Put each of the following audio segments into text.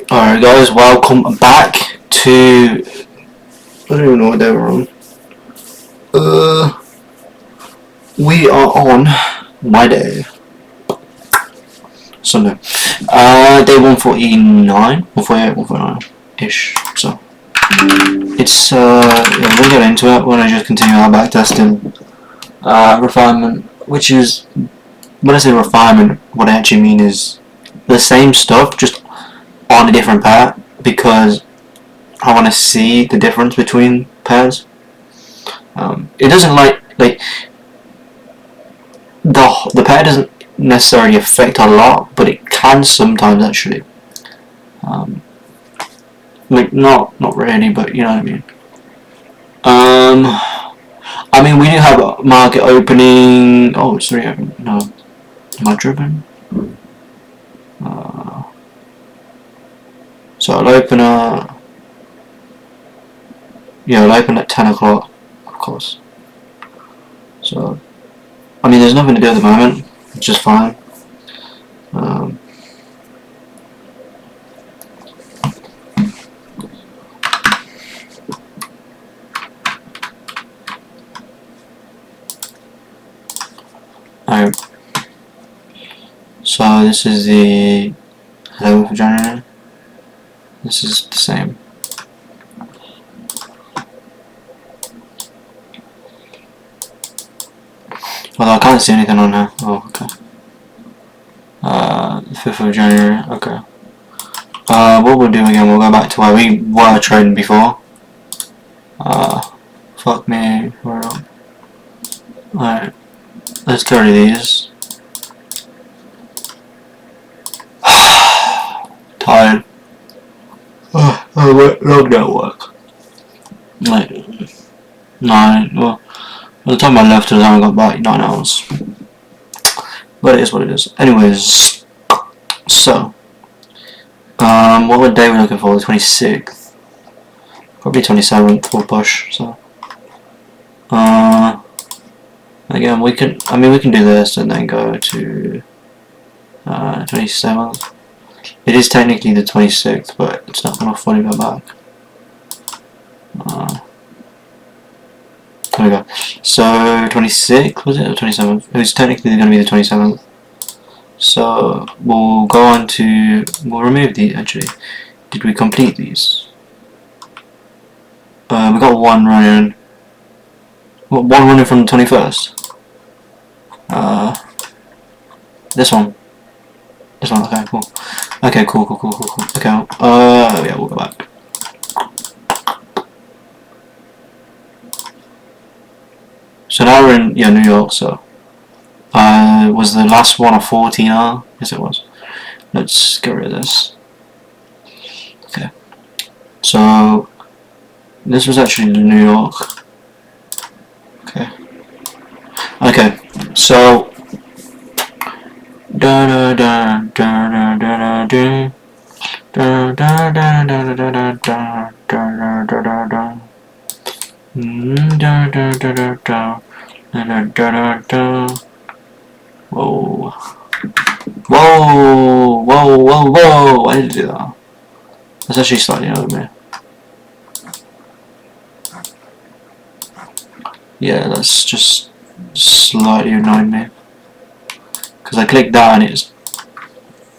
Alright guys, welcome back to... I don't even know what day we're on. We are on my day. Sunday. Day 149, 148, 149-ish, so. It's, yeah, we'll get into it when I just continue our backtesting refinement, which is, when I say refinement, what I actually mean is the same stuff, just on a different pair, because I want to see the difference between pairs. It doesn't like the pair doesn't necessarily affect a lot, but it can sometimes actually. Like not really, but you know what I mean. I mean, we do have a market opening. Oh, it's 3 open. No, am I driven? So I'll open yeah, I'll open at 10 o'clock, of course. So, I mean, there's nothing to do at the moment, which is fine. Alright. So this is the hello for January. This is the same. Although I can't see anything on here. Oh, okay. 5th of January, okay. What we'll do again, we'll go back to where we were trading before. Fuck me, we're up. Alright, let's get rid of these. Tired. Log don't work. Like, 9, well, by the time I left, I only got about 9 hours. But it is what it is. Anyways, so, what day are we looking for? The 26th? Probably 27th will push, so. Again, we can do this and then go to 27th. It is technically the 26th, but it's not going to fully go back. There we go. So 26th, was it, or 27th? It was technically going to be the 27th. So we'll go on to, we'll remove these actually. Did we complete these? We got one running. One running from the 21st. This one. This one, okay, cool. Okay, cool. Okay, yeah, we'll go back. So now we're in, yeah, New York, so. Was the last one a 14R? Yes, it was. Let's get rid of this. Okay. So, this was actually New York. Okay. Okay, so. Whoa. Why did you do that? That's actually slightly over me. Yeah, that's just slightly annoying me. Because I clicked that and it just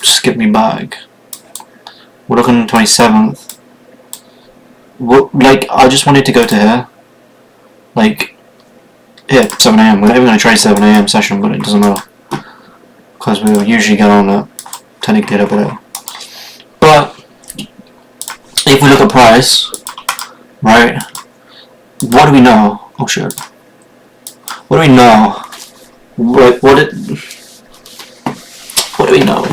skipped me back. We're looking on the 27th. Like, I just wanted to go to here. Like, here, 7 AM. We're not even going to trade 7 AM session, but it doesn't matter. Because we will usually get on at technically a little bit. But, if we look at price, right, what do we know? Oh shit. What do we know? What do we know?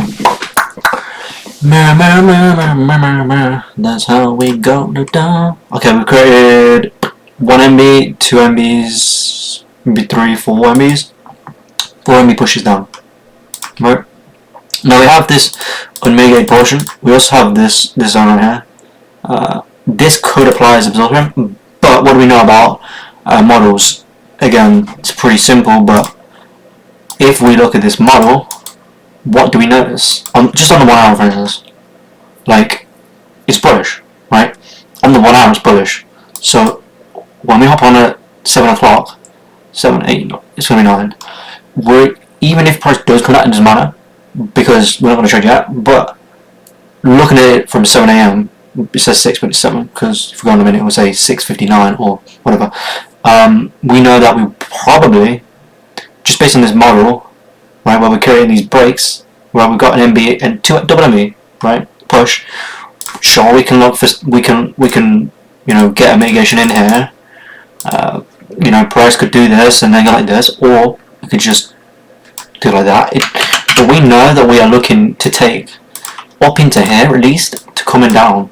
That's how we go down. Okay, we created 1 MB, 2 MBs, maybe 3, 4 MBs. 4 MB pushes down. Right? Now we have this unmitigated portion. We also have this zone right here. This could apply as absorption, but what do we know about models? Again, it's pretty simple, but if we look at this model, what do we notice? Just on the 1 hour, for instance. Like, 1 hour is bullish. So when we hop on at 7 o'clock, 7, 8, it's going to be 9. Even if price does come out, it doesn't matter because we're not going to trade yet. But looking at it from 7 a.m., it says 6, but it's 7 because if we go in a minute, it will say 6:59 or whatever. We know that we probably, just based on this model, right, where we're creating these breaks, where we've got an MB and double MB, right, push. Sure, we can look for we can get a mitigation in here. Price could do this and then go like this, or we could just do like that. But we know that we are looking to take up into here at least to coming down,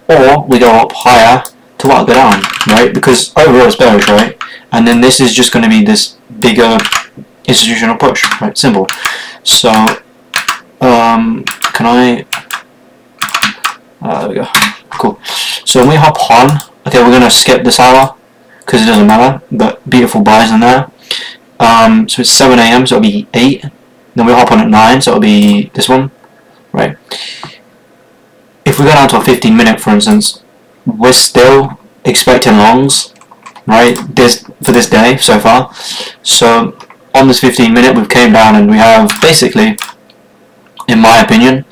or we go up higher to what go down, right? Because overall it's bearish, right? And then this is just going to be this bigger institutional push, right? Simple. So can I? There we go. Cool. So when we hop on, okay, we're gonna skip this hour because it doesn't matter. But beautiful buys in there. So it's 7 a.m. so it'll be 8. Then we hop on at 9, so it'll be this one, right? If we go down to a 15-minute, for instance, we're still expecting longs, right? For this day so far. So on this 15-minute, we've came down and we have basically, in my opinion,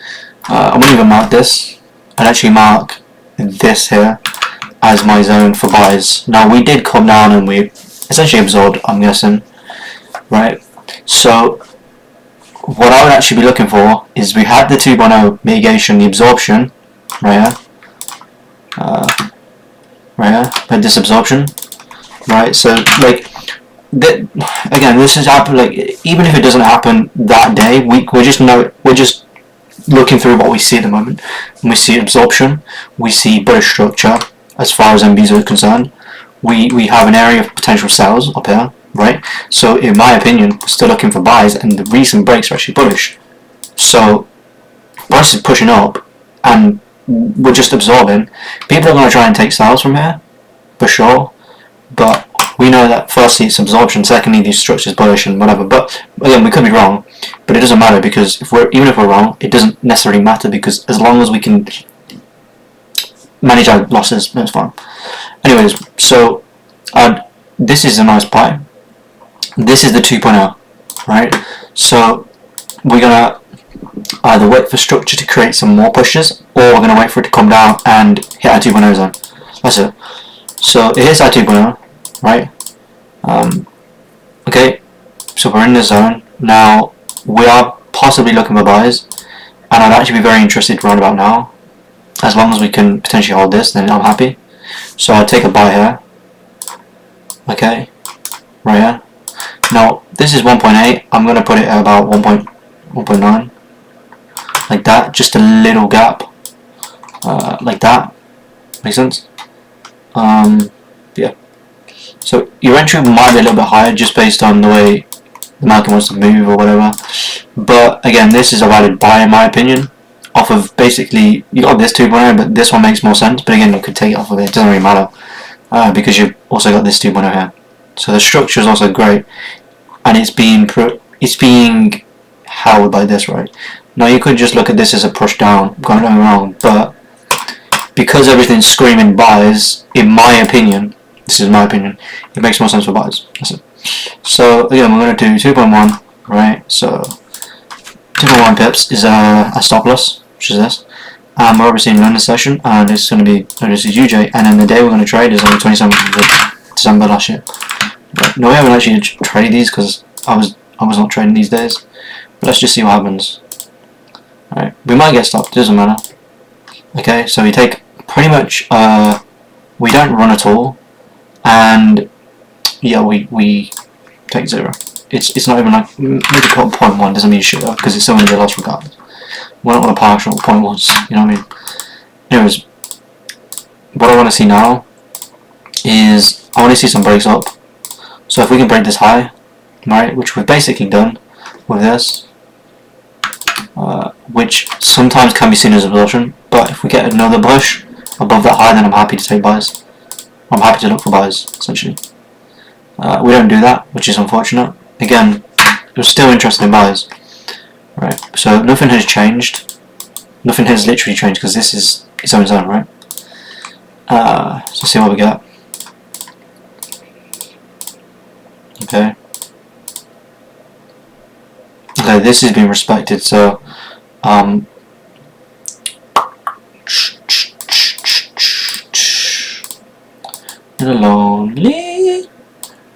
I won't even mark this. I'd actually mark this here as my zone for buys. Now we did come down and we essentially absorbed, I'm guessing, right? So what I would actually be looking for is we had the 2.0 mitigation, the absorption, right here, but this absorption, right? So again, this is even if it doesn't happen that day, we're just looking through what we see at the moment, and we see absorption, we see bullish structure as far as MBs are concerned. We have an area of potential sells up here, right? So in my opinion, we're still looking for buys, and the recent breaks are actually bullish. So price is pushing up, and we're just absorbing. People are going to try and take sells from here, for sure, but we know that firstly it's absorption, secondly these structures bullish and whatever. But again, we could be wrong, but it doesn't matter because even if we're wrong, it doesn't necessarily matter because as long as we can manage our losses, that's fine. Anyways, so this is a nice buy. This is the 2.0, right? So we're gonna either wait for structure to create some more pushes, or we're gonna wait for it to come down and hit our 2.0 zone. That's it. So it hits our 2.0. Right? Okay, so we're in the zone. Now, we are possibly looking for buys, and I'd actually be very interested right about now. As long as we can potentially hold this, then I'm happy. So I'll take a buy here. Okay, right here. Now, this is 1.8. I'm going to put it at about 1.9. Like that, just a little gap. Like that. Makes sense? Yeah. So your entry might be a little bit higher just based on the way the market wants to move or whatever. But again, this is a valid buy in my opinion. Off of basically, you got this 2.0, but this one makes more sense. But again, you could take it off of it. It doesn't really matter because you've also got this 2.0 here. So the structure is also great, and it's being held by this, right? Now you could just look at this as a push down, going wrong, but because everything's screaming buys, in my opinion. This is my opinion. It makes more sense for buys. That's it. So again, we're going to do 2.1, right? So 2.1 pips is a stop loss, which is this. We're obviously in London session, and it's going to be this is UJ, and then the day we're going to trade is on the 27th of December last year. But no, we haven't actually traded these because I was not trading these days. But let's just see what happens. Alright, we might get stopped. Doesn't matter. Okay, so we take pretty much. We don't run at all. And yeah, we take 0. It's not even like maybe 0.1 doesn't mean shit though, because it's still going to be a loss regardless. We're not on a partial 0.1s, you know what I mean? Anyways, what I want to see now is I want to see some breaks up. So if we can break this high, right, which we've basically done with this, which sometimes can be seen as absorption, but if we get another push above that high, then I'm happy to take buys. I'm happy to look for buys, essentially. We don't do that, which is unfortunate. Again, we're still interested in buys. Right, so nothing has changed. Nothing has literally changed because this is its own zone, right? So see what we get. Okay. Okay, this has been respected, so lonely,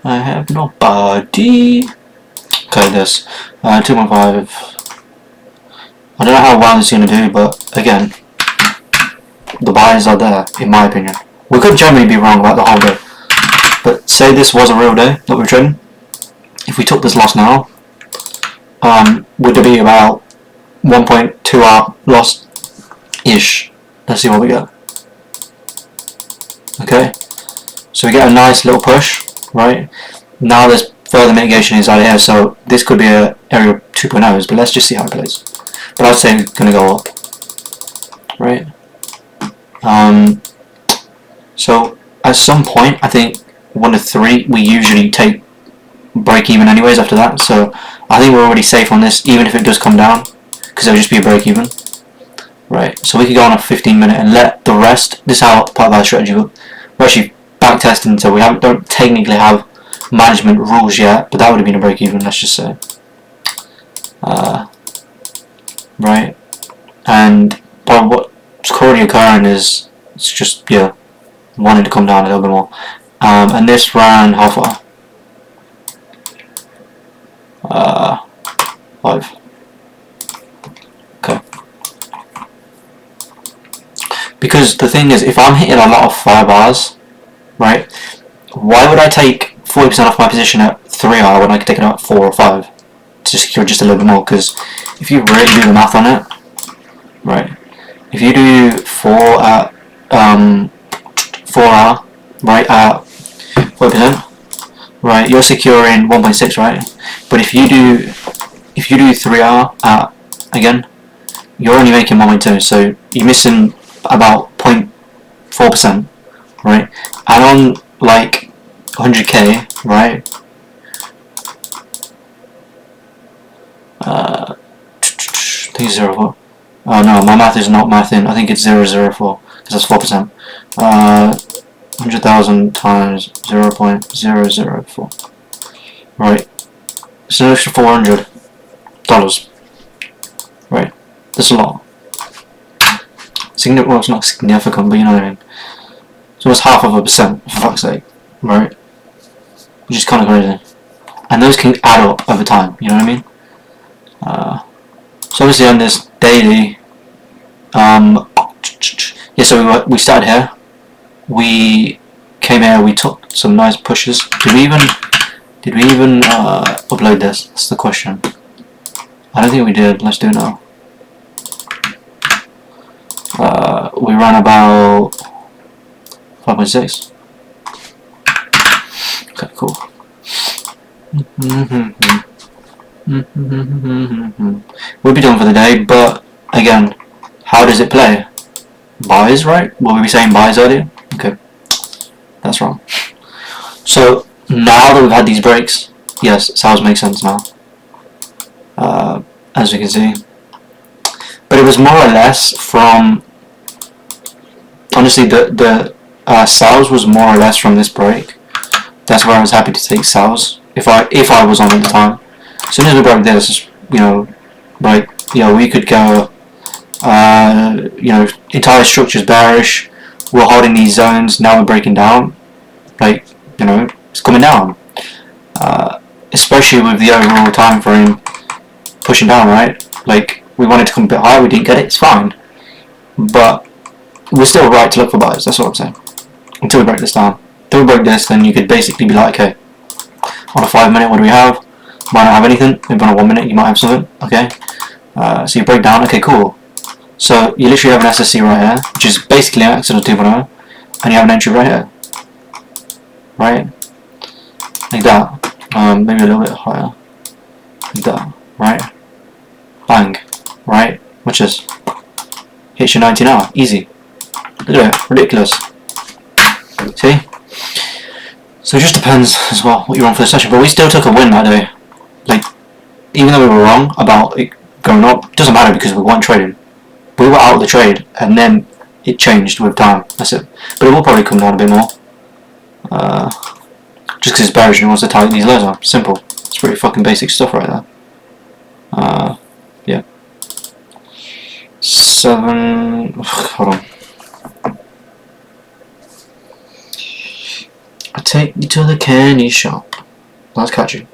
I have nobody. Okay, this 2.5. I don't know how well it's gonna do, but again, the buyers are there, in my opinion. We could generally be wrong about the whole day, but say this was a real day that we're trading. If we took this loss now, would it be about 1.2 hour loss ish? Let's see what we get. Okay, so we get a nice little push, right? Now there's further mitigation inside here, so this could be a area 2.0s, but let's just see how it plays. But I'd say it's gonna go up, right? So at some point, I think 1 to 3, we usually take break even anyways after that. So I think we're already safe on this, even if it does come down, because it'll just be a break even, right? So we could go on a 15-minute and let the rest. This is how part of our strategy. We're actually back testing, so we don't technically have management rules yet, but that would have been a break even. Let's just say, right? And but what's currently occurring is it's just wanting to come down a little bit more. And this ran how far? 5. Okay. Because the thing is, if I'm hitting a lot of 5 bars, right? Why would I take 40% off my position at 3R when I could take it out at 4 or 5 to secure just a little bit more? Because if you really do the math on it, right? If you do 4 at 4R, right, at 40%, right, you're securing 1.6, right? But if you do 3R at, again, you're only making 1.2, so you're missing about 0.4%, right? And on like 100k, right? I think it's 0.4. Oh no, my math is not mathing. I think it's 0.004 because that's 4%. 100,000 times 0.004. Right. It's an extra $400. Right. That's a lot. Well, it's not significant, but you know what I mean. It's almost 0.5%, for fuck's sake. Right. Which is kind of crazy. And those can add up over time. You know what I mean? So obviously on this daily, yeah. So we started here. We came here. We took some nice pushes. Did we even upload this? That's the question. I don't think we did. Let's do it now. We ran about 5.6. Okay, cool. We'll be done for the day, but again, how does it play? Buys, right? Will we be saying buys earlier? Okay, that's wrong. So now that we've had these breaks, yes, sales make sense now, as you can see. But it was more or less from, honestly, the sales was more or less from this break. That's where I was happy to take sales if I was on at the time. As soon as we broke this, like we could go, entire structure's bearish. We're holding these zones. Now we're breaking down. Like it's coming down. Especially with the overall time frame pushing down, right? Like we wanted to come a bit higher, we didn't get it. It's fine, but we're still right to look for buys. That's what I'm saying. Until we break this down. Until we break this, then you could basically be like, okay, on a 5-minute, what do we have? Might not have anything. Maybe on a 1 minute, you might have something. Okay. So you break down. Okay, cool. So you literally have an SSC right here, which is basically an Exodus 2.0, and you have an entry right here. Right? Like that. Maybe a little bit higher. Like that. Right? Bang. Right? Watch this. Hits your 90 now. Easy. Look at it. Ridiculous. See? So it just depends as well what you're on for the session. But we still took a win that day. Like, even though we were wrong about it going up, it doesn't matter because we weren't trading. We were out of the trade, and then it changed with time. That's it. But it will probably come down a bit more. Just because it's bearish and it wants to tighten these lows up. Simple. It's pretty fucking basic stuff right there. Yeah. 7. Hold on. I take you to the candy shop. That's catchy.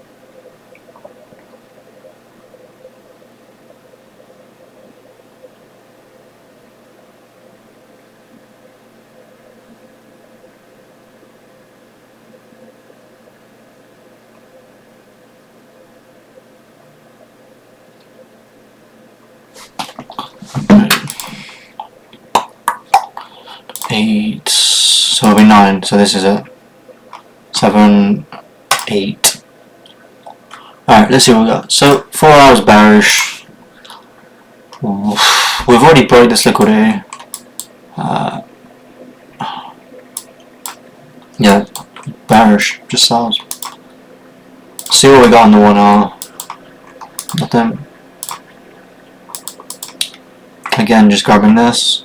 Eight, so it'll be 9, so this is it. 7, 8. Alright, let's see what we got. So 4 hours bearish. We've already broke this liquidity. Yeah, bearish, just sells. See what we got on the 1 hour. Nothing. Again, just grabbing this.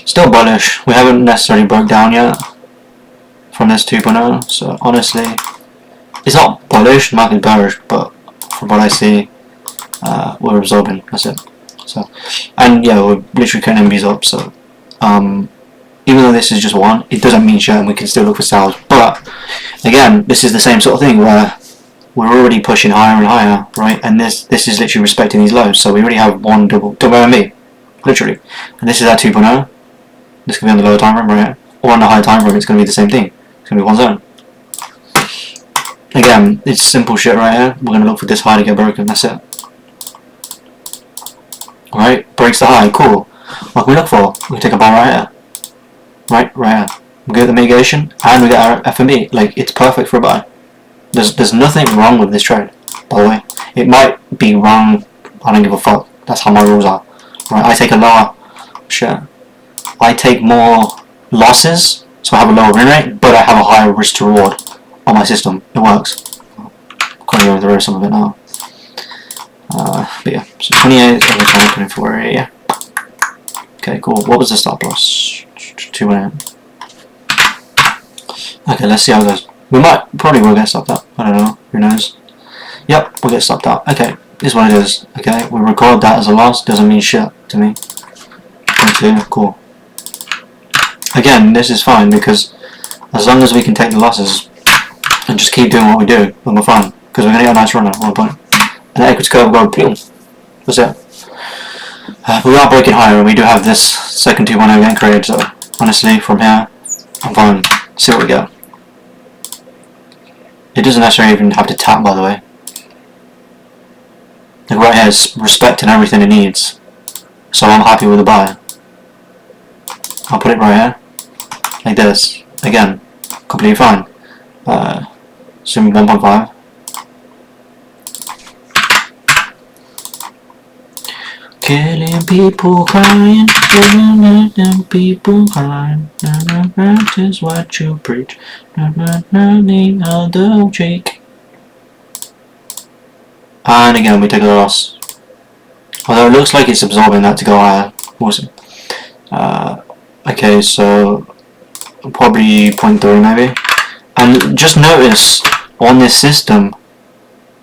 Still bullish. We haven't necessarily broke down yet from this 2.0, so honestly it's not bullish, the market's bearish, but from what I see we're absorbing, that's it. So, and yeah, we're literally cutting MBs up, so even though this is just one, it doesn't mean shit and we can still look for sales. But again, this is the same sort of thing where we're already pushing higher and higher, right? And this is literally respecting these lows. So we already have one double MB, literally. And this is our 2.0. This can be on the lower time frame, right? Or on the higher time frame, it's going to be the same thing. It's going to be one zone. Again, it's simple shit right here. We're going to look for this high to get broken. That's it. Alright, breaks the high. Cool. What can we look for? We can take a buy right here. Right here. We get the mitigation and we get our FME. Like, it's perfect for a buy. There's nothing wrong with this trade, by the way. It might be wrong, I don't give a fuck. That's how my rules are. Right, I take a lower shit. I take more losses, so I have a lower win rate, but I have a higher risk to reward on my system. It works. I'm gonna go through some of it now. But yeah, so 28 every time I put in for it, yeah. Okay, cool. What was the stop loss? 2.8. Okay, let's see how it goes. We probably will get stopped out. I don't know. Who knows? Yep, we'll get stopped out. Okay, this is what it is. Okay, we record that as a loss. Doesn't mean shit to me. Okay, cool. Again, this is fine because as long as we can take the losses and just keep doing what we do, then we're fine. Because we're gonna get a nice run at one point. And the equity curve will go boom. That's it. We are breaking higher, and we do have this second 2.0 getting created. So honestly, from here, I'm fine. See what we get. It doesn't necessarily even have to tap, by the way. Like right here is respecting everything it needs. So I'm happy with the buy. I'll put it right here. Like this. Again, completely fine. Zoom 1.5. Killing people crying, killing people crying. That is what you preach. The other cheek. And again, we take a loss. Although it looks like it's absorbing that to go higher. Awesome. Okay, so probably 0.3 maybe. And just notice on this system,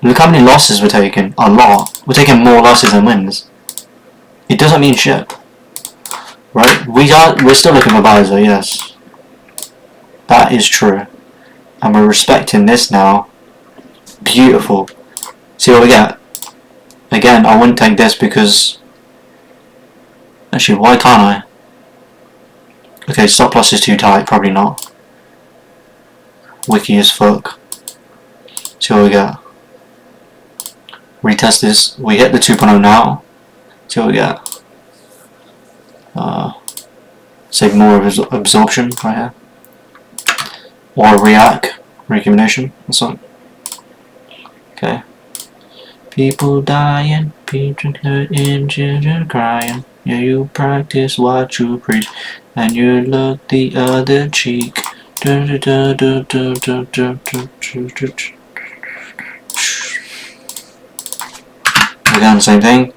look how many losses we're taking. A lot. We're taking more losses than wins. It doesn't mean shit, right? We're still looking for buys though, yes. That is true. And we're respecting this now. Beautiful. See what we get? Again, I wouldn't take this because... Actually, why can't I? Okay, stop loss is too tight, probably not. Wiki as fuck. See what we get? Retest this. We hit the 2.0 now. See what we get. Save more of absorption right here. Or react. Reaccumulation. That's on. Okay. People dying, people hurting, children crying. Yeah, you practice what you preach, and you look the other cheek. again, same thing.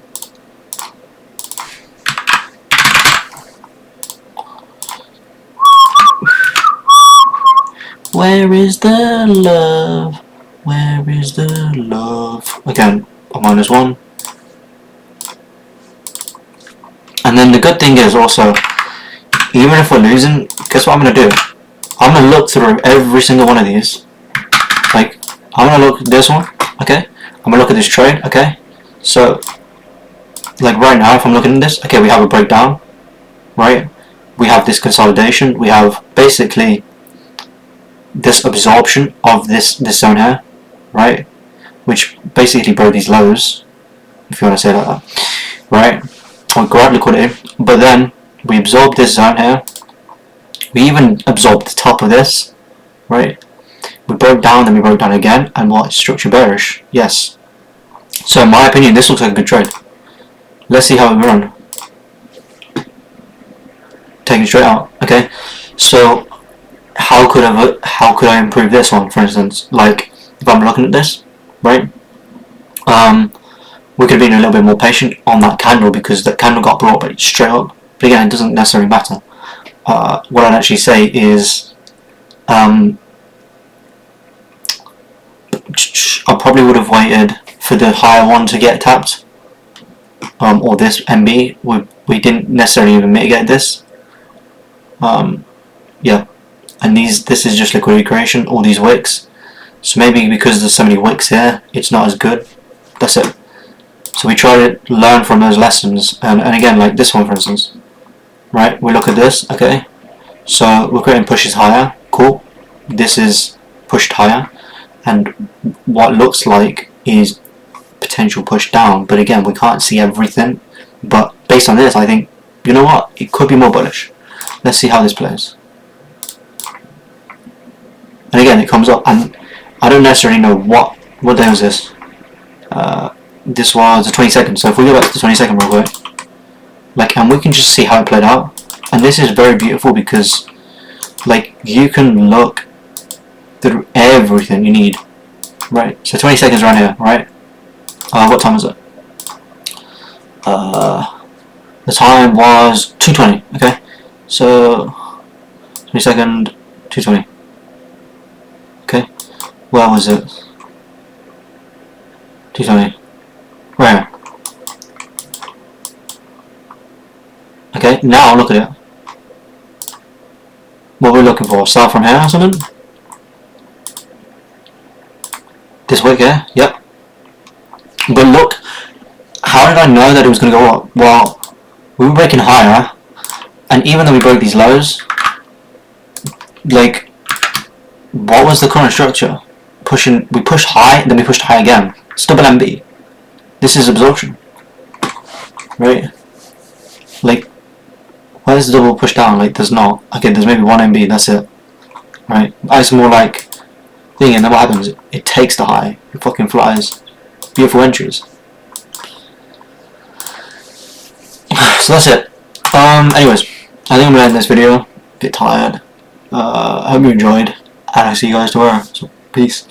Where is the love? Where is the love? Again, a -1. And then the good thing is also, even if we're losing, guess what I'm going to do? I'm going to look through every single one of these. Like, I'm going to look at this one, okay? I'm going to look at this trade, okay? So, like right now, if I'm looking at this, okay, we have a breakdown, right? We have this consolidation. We have basically this absorption of this zone here, right? Which basically broke these lows, if you want to say like that, right? On grab liquidity, but then we absorbed this zone here. We even absorbed the top of this, right? We broke down, then we broke down again, and what? Structure bearish, yes. So in my opinion, this looks like a good trade. Let's see how it run. Taking straight out, okay. So how could I improve this one, for instance? Like if I'm looking at this, right? We could have been a little bit more patient on that candle because that candle got brought but straight up. But again, it doesn't necessarily matter. What I'd actually say is I probably would have waited for the higher one to get tapped, or this MB. We didn't necessarily even mitigate this. Yeah, and this is just liquidity creation, all these wicks. So maybe because there's so many wicks here, it's not as good. That's it. So we try to learn from those lessons, and again, like this one for instance, right? We look at this, okay? So we're creating pushes higher, cool. This is pushed higher, and what looks like is potential push down, but again, we can't see everything. But based on this, I think, you know what? It could be more bullish. Let's see how this plays. And again, it comes up, and I don't necessarily know what day was this. This was the 22nd, so if we go back to the 22nd real quick, like, and we can just see how it played out. And this is very beautiful because, like, you can look through everything you need, right? So 20 seconds right here, right? What time was it? The time was 2:20. Okay, so 22nd, 2:20. Okay, where was it? 2:20. Where? Okay, now look at it. What are we looking for? Sell from here or something? This wick here? Yep. But look, how did I know that it was going to go up? Well, we were breaking higher, and even though we broke these lows, like, what was the current structure? We pushed high, then we pushed high again. It's double MB. This is absorption, right? Like, where's the double push down? Like, there's not. Okay, there's maybe 1 MB, that's it. Right? It's more like thing, and then what happens? It takes the high. It fucking flies. Beautiful entries. So that's it. Anyways, I think I'm gonna end this video. A bit tired. I hope you enjoyed, and I'll see you guys tomorrow. So, peace.